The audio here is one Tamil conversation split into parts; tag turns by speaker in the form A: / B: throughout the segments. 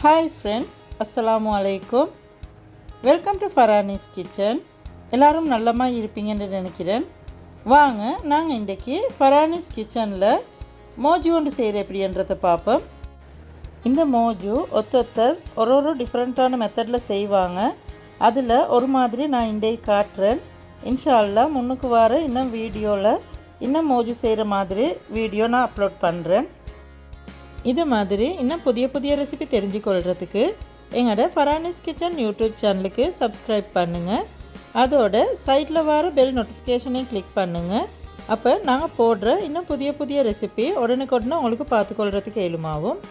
A: Hi friends, Assalamu alaikum. Welcome to Farani's kitchen. எல்லாரும் நல்லமா இருப்பீங்கன்னு நினைக்கிறேன். வாங்க நாங்க இன்றைக்கு Farani's kitchenல மோஜு ஒன்று செய்யற எப்படின்றத பாப்போம். இந்த மோஜு ஒவ்வொருத்தர் ஒரு டிஃபரண்டான மெத்தட்ல செய்வாங்க. அதுல ஒரு மாதிரி நான் இன்றைக்கு காட்றேன். இன்ஷாஅல்லாஹ் முன்னுக்கு வர இன்னும் வீடியோல இன்னும் மோஜு செய்யற மாதிரி வீடியோ நான் அப்லோட் பண்றேன். இது மாதிரி இன்னும் புதிய ரெசிபி தெரிஞ்சுக்கொள்கிறதுக்கு எங்களோட ஃபரானிஸ் கிச்சன் யூடியூப் சேனலுக்கு சப்ஸ்கிரைப் பண்ணுங்கள். அதோட சைடில் வர பெல் நோட்டிஃபிகேஷனையும் கிளிக் பண்ணுங்கள். அப்போ நாங்கள் போடுற இன்னும் புதிய ரெசிபி உடனுக்குடனே உங்களுக்கு பார்த்துக்கொள்கிறதுக்கு எளிமாகும்.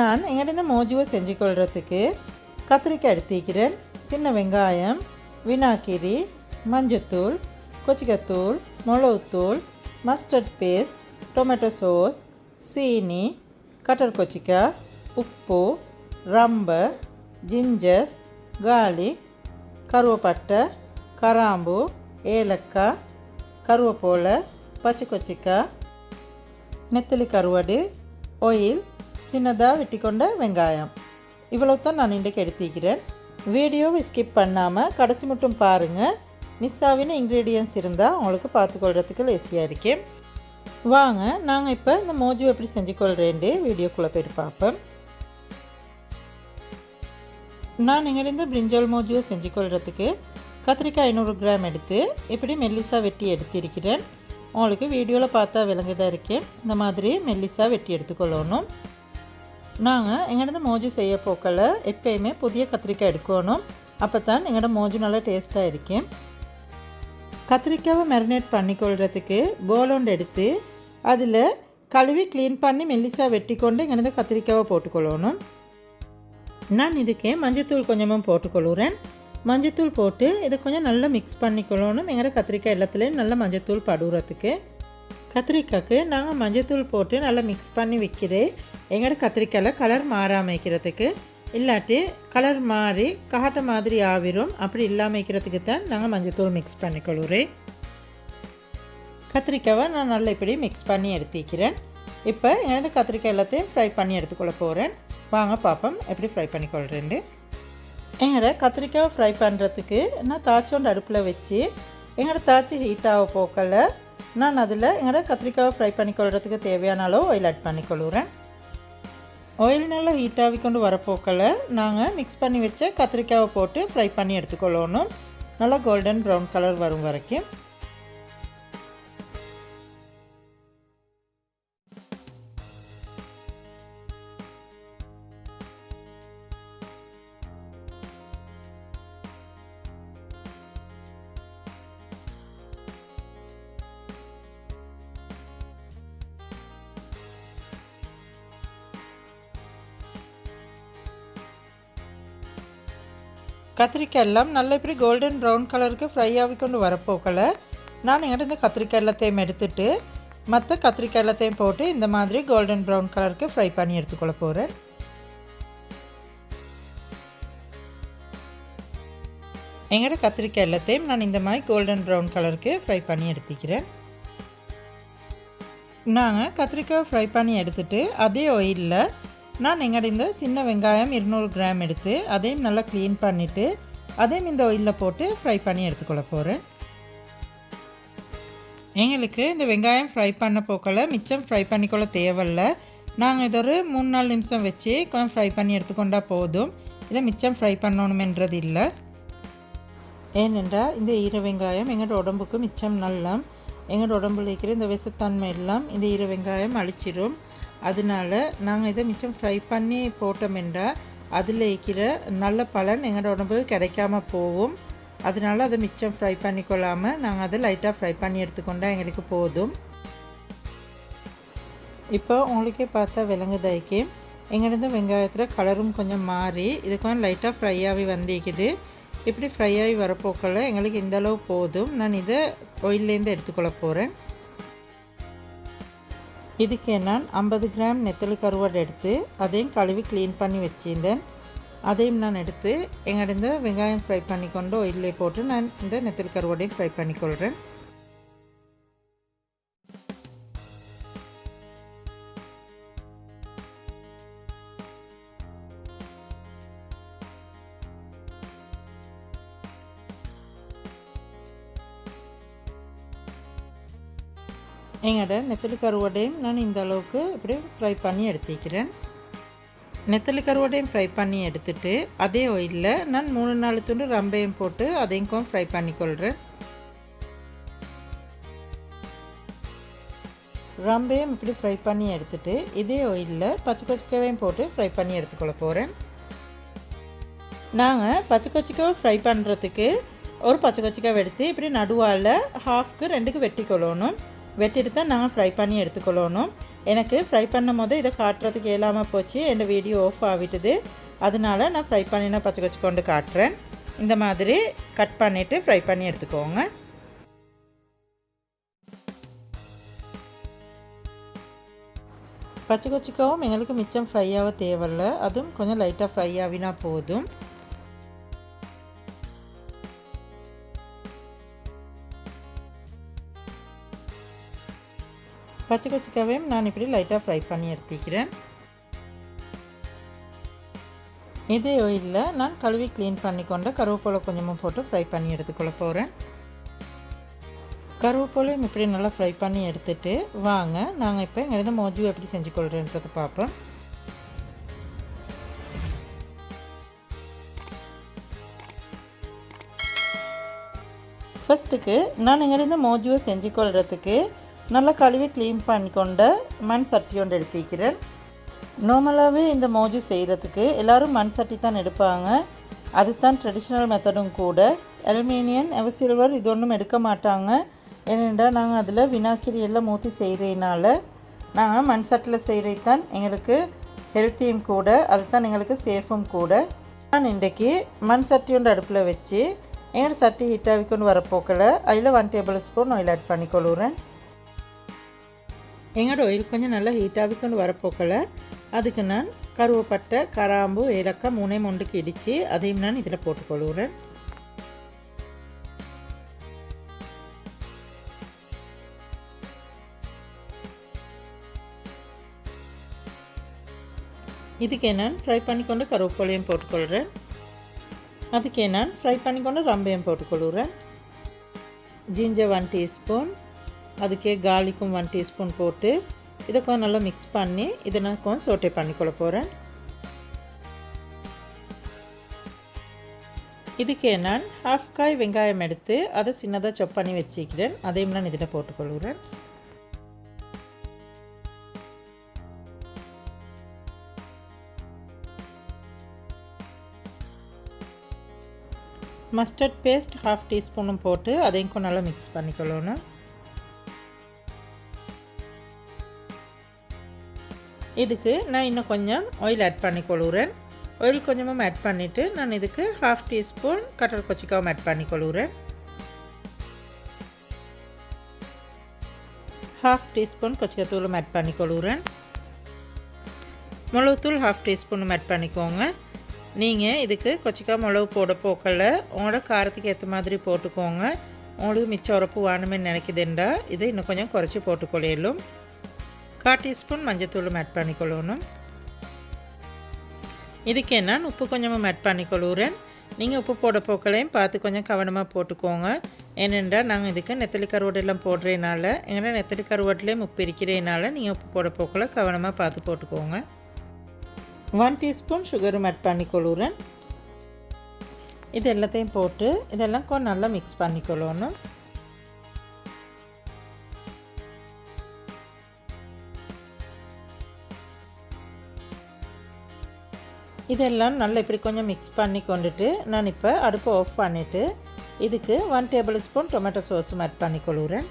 A: நான் எங்கள்கிட்ட இந்த மோஜுவை செஞ்சு கொள்கிறதுக்கு கத்திரிக்காய் எடுத்துக்கிறேன், சின்ன வெங்காயம், வினாக்கிரி, மஞ்சத்தூள், கொச்சிக்கத்தூள், மிளகுத்தூள், மஸ்டர்ட் பேஸ்ட், டொமேட்டோ சாஸ், சீனி, கட்டர் கொச்சிக்காய், உப்பு, ரம்பர், ஜிஞ்சர், கார்லிக், கருவேப்பட்டை, கராம்பு, ஏலக்காய், கருவேப்பிலை, பச்சை கொச்சிக்காய், நெத்தலி கருவாடு, ஆயில், சின்னதாக வெட்டிக்கொண்ட வெங்காயம். இவ்வளவு தான் நான் இன்றைக்கு எடுத்துக்கிறேன். வீடியோவை ஸ்கிப் பண்ணாமல் கடைசி மட்டும் பாருங்கள். மிஸ் ஆகின இன்க்ரீடியன்ஸ் இருந்தால் உங்களுக்கு பார்த்துக்கொள்கிறதுக்கு ஈஸியாக இருக்கேன். வாங்க நாங்கள் இப்போ இந்த மோஜு எப்படி செஞ்சு கொள்கிறேன்ட்டு வீடியோக்குள்ளே போய்ட்டு பார்ப்போம். நான் எங்கேருந்து பிரிஞ்சால் மோஜுவை செஞ்சு கொள்கிறதுக்கு கத்திரிக்காய் 500 கிராம் எடுத்து இப்படி மெல்லிசாக வெட்டி எடுத்திருக்கிறேன். உங்களுக்கு வீடியோவில் பார்த்தா விளங்குதான் இருக்கேன். இந்த மாதிரி மெல்லிசாக வெட்டி எடுத்துக்கொள்ளணும். நாங்கள் எங்கேருந்து மோஜு செய்ய போக்கல எப்போயுமே புதிய கத்திரிக்காய் எடுக்கணும். அப்போ தான் எங்களோட மோஜு நல்லா டேஸ்ட்டாக இருக்கேன். கத்திரிக்காவை மேரினேட் பண்ணிக்கொள்கிறதுக்கு போலோண்டு எடுத்து அதில் கழுவி க்ளீன் பண்ணி மெல்லிசாக வெட்டி கொண்டு இங்கேருந்து கத்திரிக்காவை போட்டுக்கொள்ளணும். நான் இதுக்கே மஞ்சத்தூள் கொஞ்சமாக போட்டுக்கொள்கிறேன். மஞ்சத்தூள் போட்டு இதை கொஞ்சம் நல்லா மிக்ஸ் பண்ணிக்கொள்ளணும். எங்களோட கத்திரிக்காய் எல்லாத்துலேயும் நல்லா மஞ்சத்தூள் படுறதுக்கு. கத்திரிக்காய்க்கு நாங்கள் மஞ்சத்தூள் போட்டு நல்லா மிக்ஸ் பண்ணி வைக்கிறேன். எங்களோட கத்திரிக்காயில் கலர் மாறாமல் வைக்கிறதுக்கு, இல்லாட்டி கலர் மாறி காட்ட மாதிரி ஆவிரும். அப்படி இல்லாமல் வைக்கிறதுக்கு தான் நாங்கள் மஞ்சத்தூள் மிக்ஸ் பண்ணிக்கொள்கிறேன். கத்திரிக்காவை நான் நல்லா இப்படி மிக்ஸ் பண்ணி எடுத்துக்கிறேன். இப்போ எனது கத்திரிக்காய் எல்லாத்தையும் ஃப்ரை பண்ணி எடுத்துக்கொள்ள போகிறேன். வாங்க பார்ப்போம் எப்படி ஃப்ரை பண்ணிக்கொள்கிறேன். எங்களோட கத்திரிக்காவை ஃப்ரை பண்ணுறதுக்கு நான் தாச்சோண்டு அடுப்பில் வச்சு எங்களோட தாச்சி ஹீட்டாக போக்கல நான் அதில் எங்களோட கத்திரிக்காவை ஃப்ரை பண்ணிக்கொள்கிறதுக்கு தேவையான அளவு ஆயில் ஆட் பண்ணிக்கொள்கிறேன். ஆயில் நல்லா ஹீட் ஆகிக்கொண்டு வரப்போக்கில் நாங்கள் மிக்ஸ் பண்ணி வச்ச கத்திரிக்காவை போட்டு ஃப்ரை பண்ணி எடுத்துக்கொள்ளணும். நல்லா கோல்டன் ப்ரௌன் கலர் வரும் வரைக்கும். கத்திரிக்காய் எல்லாம் நல்லா இப்படி கோல்டன் ப்ரௌன் கலருக்கு ஃப்ரை ஆகிக்கொண்டு வரப்போக்கல நான் எங்கிட்ட இந்த கத்திரிக்காய் எல்லாத்தையும் எடுத்துட்டு மற்ற கத்திரிக்காய் எல்லாத்தையும் போட்டு இந்த மாதிரி கோல்டன் ப்ரௌன் கலருக்கு ஃப்ரை பண்ணி எடுத்துக்கொள்ள போகிறேன். எங்களோட கத்திரிக்காய் எல்லாத்தையும் நான் இந்த மாதிரி கோல்டன் ப்ரௌன் கலருக்கு ஃப்ரை பண்ணி எடுத்துக்கிறேன். நாங்கள் கத்திரிக்காய் ஃப்ரை பண்ணி எடுத்துட்டு அதே ஆயிலில் நான் எங்களோட இந்த சின்ன வெங்காயம் 200 கிராம் எடுத்து அதையும் நல்லா க்ளீன் பண்ணிவிட்டு அதையும் இந்த ஆயிலில் போட்டு ஃப்ரை பண்ணி எடுத்துக்கொள்ள போகிறேன். எங்களுக்கு இந்த வெங்காயம் ஃப்ரை பண்ண போக்கில் மிச்சம் ஃப்ரை பண்ணிக்கொள்ள தேவையில்லை. நாங்கள் இதை ஒரு 3-4 நிமிஷம் வச்சு கொஞ்சம் ஃப்ரை பண்ணி எடுத்துக்கொண்டா போதும். இதை மிச்சம் ஃப்ரை பண்ணணுமென்றது இல்லை. ஏனென்றால் இந்த ஈர வெங்காயம் எங்களோட உடம்புக்கு மிச்சம் நல்லா எங்களோட உடம்புல இருக்கிற இந்த விஷத்தன்மை எல்லாம் இந்த ஈர வெங்காயம் அழிச்சிடும். அதனால நாங்கள் இதை மிச்சம் ஃப்ரை பண்ணி போட்டோம் என்றால் அதில் இருக்கிற நல்ல பலன் எங்களோட உடம்புக்கு கிடைக்காம போகும். அதனால அதை மிச்சம் ஃப்ரை பண்ணிக்கொள்ளாமல் நாங்கள் அதை லைட்டாக ஃப்ரை பண்ணி எடுத்துக்கொண்டால் எங்களுக்கு போதும். இப்போ உங்களுக்கே பார்த்தா விலங்குதாய்க்கு எங்களோட வெங்காயத்தில் கலரும் கொஞ்சம் மாறி இது கொஞ்சம் லைட்டாக ஃப்ரை ஆகி வந்திக்குது. இப்படி ஃப்ரை ஆகி வரப்போக்கில் எங்களுக்கு இந்தளவு போதும். நான் இதை ஆயிலேருந்து எடுத்துக்கொள்ள போகிறேன். இதுக்கு நான் 50 கிராம் நெத்தலி கருவாடு எடுத்து அதையும் கழுவி க்ளீன் பண்ணி வச்சிருந்தேன். அதையும் நான் எடுத்து எங்களோட இந்த வெங்காயம் ஃப்ரை பண்ணிக்கொண்டு ஆயிலே போட்டு நான் இந்த நெத்தலி கருவாடையும் ஃப்ரை பண்ணிக்கொள்கிறேன். எங்களோட நெத்தலி கருவாடையும் நான் இந்த அளவுக்கு இப்படி ஃப்ரை பண்ணி எடுத்துக்கிறேன். நெத்தலி கருவாடையும் ஃப்ரை பண்ணி எடுத்துட்டு அதே ஆயிலில் நான் 3-4 துண்டு ரம்பையும் போட்டு அதையும் ஃப்ரை பண்ணிக்கொள்கிறேன். ரம்பையும் இப்படி ஃப்ரை பண்ணி எடுத்துட்டு இதே ஆயிலில் பச்சை கொச்சிக்காவையும் போட்டு ஃப்ரை பண்ணி எடுத்துக்கொள்ள போகிறேன். நாங்கள் பச்சை கொச்சிக்காவை ஃப்ரை பண்ணுறதுக்கு ஒரு பச்சை கொச்சிக்காவை எடுத்து இப்படி நடுவால் ஹாஃப்க்கு 2க்கு வெட்டிக்கொள்ளணும். வெட்டிட்டு தான் நாங்கள் ஃப்ரை பண்ணி எடுத்துக்கொள்ளணும். எனக்கு ஃப்ரை பண்ணும் போது இதை காட்டுறதுக்கு இயலாமல் போச்சு, என் வீடியோ ஆஃப் ஆகிட்டுது. அதனால நான் ஃப்ரை பண்ணின பச்சை கொச்சி கொண்டு காட்டுறேன். இந்த மாதிரி கட் பண்ணிவிட்டு ஃப்ரை பண்ணி எடுத்துக்கோங்க. பச்சை கொச்சிக்காவும் எங்களுக்கு மிச்சம் ஃப்ரை ஆக தேவையில்லை, அதுவும் கொஞ்சம் லைட்டாக ஃப்ரை ஆகினா போதும். பச்சை கொச்சிக்காவையும் நான் இப்படி லைட்டாக ஃப்ரை பண்ணி எடுத்துக்கிறேன். இதே ஆயிலில் நான் கழுவி க்ளீன் பண்ணி கொண்ட கருவேப்பிலை கொஞ்சமாக போட்டு ஃப்ரை பண்ணி எடுத்துக்கொள்ள போகிறேன். கருவேப்பிலையும் இப்படி நல்லா ஃப்ரை பண்ணி எடுத்துகிட்டு வாங்க நாங்கள் இப்போ எங்கள் மோஜு எப்படி செஞ்சு கொள்கிறேன்றதை பார்ப்போம். ஃபஸ்ட்டுக்கு நான் எங்கள் மோஜுவை செஞ்சு கொள்கிறதுக்கு நல்லா கழுவி க்ளீன் பண்ணி கொண்ட மண் சட்டி ஒன்று எடுத்துக்கிறேன். நார்மலாகவே இந்த மோஜு செய்கிறதுக்கு எல்லோரும் மண் சட்டி தான் எடுப்பாங்க. அதுதான் ட்ரெடிஷ்னல் மெத்தடும் கூட. அலுமினியம் சில்வர் இது ஒன்றும் எடுக்க மாட்டாங்க. ஏனென்றால் நாங்கள் அதில் வினாக்கிரி எல்லாம் ஊற்றி செய்கிறதுனால நாங்கள் மண் சட்டியில் செய்கிறது தான் எங்களுக்கு ஹெல்த்தியும் கூட, அதுதான் எங்களுக்கு சேஃபும் கூட. நான் இன்றைக்கி மண் சட்டி ஒன்று அடுப்பில் வச்சு எங்களோட சட்டி ஹீட்டாகி கொண்டு வரப்போக்கில் அதில் 1 டேபிள் ஸ்பூன் ஆயில் ஆட் பண்ணிக்கொள்கிறேன். எங்களோட ஆயில் கொஞ்சம் நல்லா ஹீட்டாகி கொண்டு வரப்போக்கில் அதுக்கு நான் கருவேப்பட்டை, கராம்பு, ஏலக்காய் 3 ஒன்றுக்கு இடித்து அதையும் நான் இதில் போட்டுக்கொள்கிறேன். இதுக்கே நான் ஃப்ரை பண்ணிக்கொண்டு கருவேப்பிலையும் போட்டுக்கொள்கிறேன். அதுக்கே நான் ஃப்ரை பண்ணிக்கொண்டு ரம்பையும் போட்டுக்கொள்கிறேன். ஜிஞ்சர் 1 டீஸ்பூன், அதுக்கே கார்லிக்கும் 1 டீஸ்பூன் போட்டு இதை கொஞ்சம் நல்லா மிக்ஸ் பண்ணி இதை நான் கொஞ்சம் சோட்டே பண்ணிக்கொள்ள போகிறேன். இதுக்கே நான் 1/2 காய் வெங்காயம் எடுத்து அதை சின்னதாக சாப் பண்ணி வச்சுக்கிறேன். அதையும் நான் இதில் போட்டுக்கொள்கிறேன். மஸ்டர்ட் பேஸ்ட் 1/2 டீஸ்பூனும் போட்டு அதையும் கொஞ்சம் நல்லா மிக்ஸ் பண்ணிக்கொள்ளணும். இதுக்கு நான் இன்னும் கொஞ்சம் ஆயில் ஆட் பண்ணிக்கொள்கிறேன். ஆயில் கொஞ்சமும் ஆட் பண்ணிவிட்டு நான் இதுக்கு 1/2 டீஸ்பூன் கட்டர் கொச்சிக்காவும் ஆட் பண்ணிக்கொள்கிறேன். 1/2 டீஸ்பூன் கொச்சிக்காத்தூளும் ஆட் பண்ணிக்கொள்கிறேன். மிளகுத்தூள் 1/2 டீஸ்பூனும் ஆட் பண்ணிக்கோங்க. நீங்கள் இதுக்கு கொச்சிக்காய் மிளகு போட போக்கல உங்களோட காரத்துக்கு ஏற்ற மாதிரி போட்டுக்கோங்க. உங்களுக்கு மிச்சம் உரப்பு வேணுமே நினைக்குதுண்டா இதை இன்னும் கொஞ்சம் குறைச்சி போட்டுக்கொள்ளும். 1/4 டீஸ்பூன் மஞ்சத்தூளும் ஆட் பண்ணிக்கொள்ளணும். இதுக்கே நான் உப்பு கொஞ்சமும் ஆட் பண்ணிக்கொள்கிறேன். நீங்கள் உப்பு போட போக்கலையும் பார்த்து கொஞ்சம் கவனமாக போட்டுக்கோங்க. ஏனென்றால் நாங்கள் இதுக்கு நெத்தலி கருவாடெல்லாம் போடுறதுனால எங்களோட நெத்தலி கருவாட்டிலையும் உப்பு இருக்கிறதுனால நீங்கள் உப்பு போட போக்கல கவனமாக பார்த்து போட்டுக்கோங்க. 1 டீஸ்பூன் சுகரும் ஆட் பண்ணிக்கொள்கிறேன். இது எல்லாத்தையும் போட்டு இதெல்லாம் கொஞ்சம் நல்லா மிக்ஸ் பண்ணிக்கொள்ளணும். இதெல்லாம் நல்லா இப்படி கொஞ்சம் மிக்ஸ் பண்ணி கொண்டுட்டு நான் இப்போ அடுப்பை ஆஃப் பண்ணிவிட்டு இதுக்கு 1 டேபிள் ஸ்பூன் டொமேட்டோ சோஸும் ஆட் பண்ணிக்கொள்கிறேன்.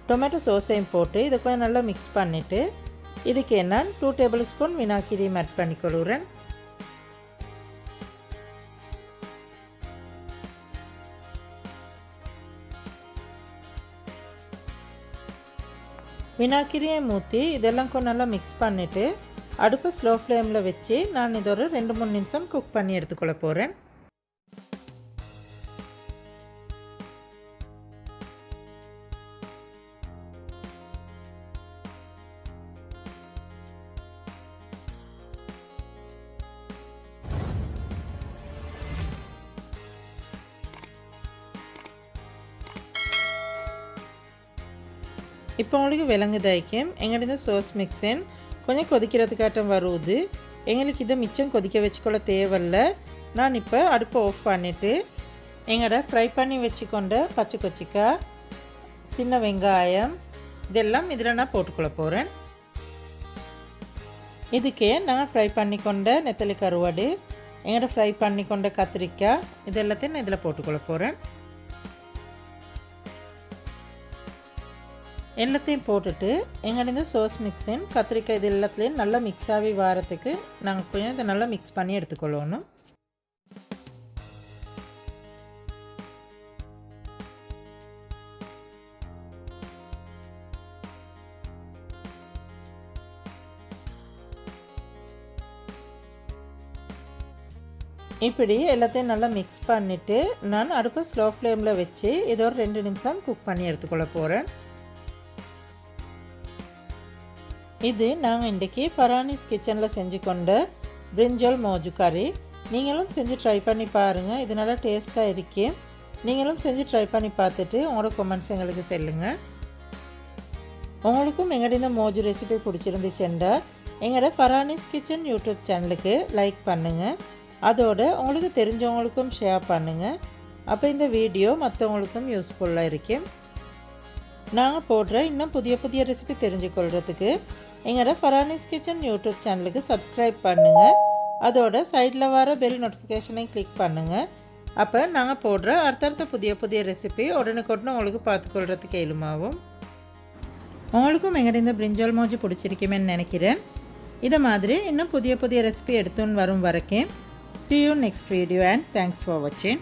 A: டொமேட்டோ சோஸையும் போட்டு இதை கொஞ்சம் நல்லா மிக்ஸ் பண்ணிவிட்டு இதுக்கு நான் 2 டேபிள் ஸ்பூன் வினாக்கிரியும் ஆட் பண்ணிக்கொள்கிறேன். வினாக்கிரியை ஊற்றி இதெல்லாம் கொஞ்சம் நல்லா மிக்ஸ் பண்ணிவிட்டு அடுப்பை ஸ்லோ ஃப்ளேமில் வச்சு நான் இது ஒரு 2-3 நிமிஷம் குக் பண்ணி எடுத்துக்கொள்ள போகிறேன். இப்போ உங்களுக்கு விளங்குதாய்க்கும் எங்கள்கிட்ட சோஸ் மிக்ஸின் கொஞ்சம் கொதிக்கிறதுக்காட்டம் வருது. எங்களுக்கு இதை மிச்சம் கொதிக்க வச்சுக்கொள்ள தேவையில்லை. நான் இப்போ அடுப்பை ஆஃப் பண்ணிவிட்டு எங்களோட ஃப்ரை பண்ணி வச்சுக்கொண்ட பச்சை கொச்சிக்காய், சின்ன வெங்காயம் இதெல்லாம் இதில் நான் போட்டுக்கொள்ள போகிறேன். இதுக்கே நான் ஃப்ரை பண்ணிக்கொண்ட நெத்தலி கருவாடு, எங்களோட ஃப்ரை பண்ணிக்கொண்ட கத்திரிக்காய் இது எல்லாத்தையும் நான் இதில் போட்டுக்கொள்ள போகிறேன். எல்லாத்தையும் போட்டுட்டு எங்களோட இந்த சோஸ் மிக்ஸின் கத்திரிக்காய் இது எல்லாத்துலேயும் நல்லா மிக்ஸ் ஆகி வாரத்துக்கு நாங்கள் கொஞ்சம் இதை நல்லா மிக்ஸ் பண்ணி எடுத்துக்கொள்ளணும். இப்படி எல்லாத்தையும் நல்லா மிக்ஸ் பண்ணிவிட்டு நான் அடுப்பை ஸ்லோ ஃப்ளேமில் வச்சு ஏதோ ஒரு 2 நிமிஷம் குக் பண்ணி எடுத்துக்கொள்ள போகிறேன். இது நாங்கள் இன்றைக்கி ஃபரானிஸ் கிச்சனில் செஞ்சு கொண்ட பிரிஞ்சால் மோஜு கறி. நீங்களும் செஞ்சு ட்ரை பண்ணி பாருங்கள். இது நல்லா டேஸ்ட்டாக இருக்கு. நீங்களும் செஞ்சு ட்ரை பண்ணி பார்த்துட்டு உங்களோட கமெண்ட்ஸ் எங்களுக்கு சொல்லுங்கள். உங்களுக்கும் எங்களோட இந்த மோஜு ரெசிபி பிடிச்சிருந்துச்சுண்டா எங்களோட ஃபரானிஸ் கிச்சன் யூடியூப் சேனலுக்கு லைக் பண்ணுங்கள். அதோடு உங்களுக்கு தெரிஞ்சவங்களுக்கும் ஷேர் பண்ணுங்கள். அப்போ இந்த வீடியோ மற்றவங்களுக்கும் யூஸ்ஃபுல்லாக இருக்கும். நாங்கள் போடுற இன்னும் புதிய புதிய ரெசிபி தெரிஞ்சுக்கொள்கிறதுக்கு எங்களோட ஃபரானிஸ் கிச்சன் யூடியூப் சேனலுக்கு சப்ஸ்கிரைப் பண்ணுங்கள். அதோட சைடில் வர பெல் நோட்டிஃபிகேஷனை கிளிக் பண்ணுங்கள். அப்போ நாங்கள் போடுற அடுத்தடுத்த புதிய புதிய ரெசிபி உடனுக்குடனே உங்களுக்கு பார்த்துக்கொள்கிறதுக்கு எளிமாகும். உங்களுக்கும் எங்களோட இந்த பிரிஞ்சால் மோஜு பிடிச்சிருக்குமேன்னு நினைக்கிறேன். இதை மாதிரி இன்னும் புதிய புதிய ரெசிபி எடுத்துன்னு வரும் வரைக்கும் see you next video and thanks for watching.